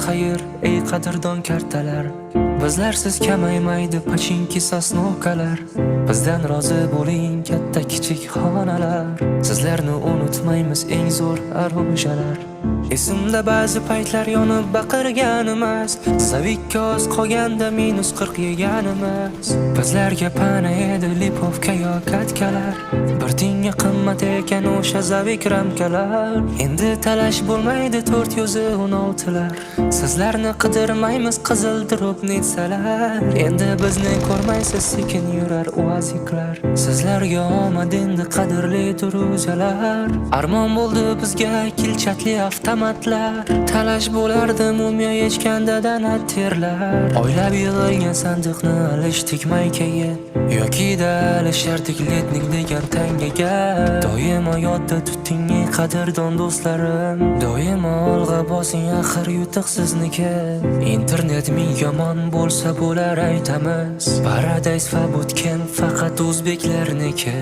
xayr, ey qadrdon kartalar. Bizlarsiz kamaymaydi pachinki sosnovkalar. Bizdan rozi bo'ling katta kichik xonalar. Sizlarni unutmaymiz eng zo'r arojalar. Esimda ba'zi paytlar yonib baqirganimiz, Savikka oz qolganda -40 yeganimiz. Bizlarga pana edi lipovka yo katkalar. Bir tinga qimmat ekan o'sha Zavik ramkalar. Endi talash bo'lmaydi 4 yo'zi 16lar. Sizlarni qidirmaymiz qizil drop netsalar. Endi bizni ko'rmaysiz sekin yurar oaziklar. Sizlarga omad endi qadrli duruzalar. Armon bo'ldi bizga kilchatli avtomatlar. Talash bo'lardi mumyo yechgandadan terlar. Oylab yig'ilgan sandiqni alishdik maykaga, yoki alishardik letnik degan tangaga. Doimo yodda tuting ey qadrdon do'stlarim. Doimo olg'a bosing axir yutuq sizniki. Internet ming yomon bo'lsa bo'lar aytamiz. Paradise va bootcamp faqat o'zbeklarniki.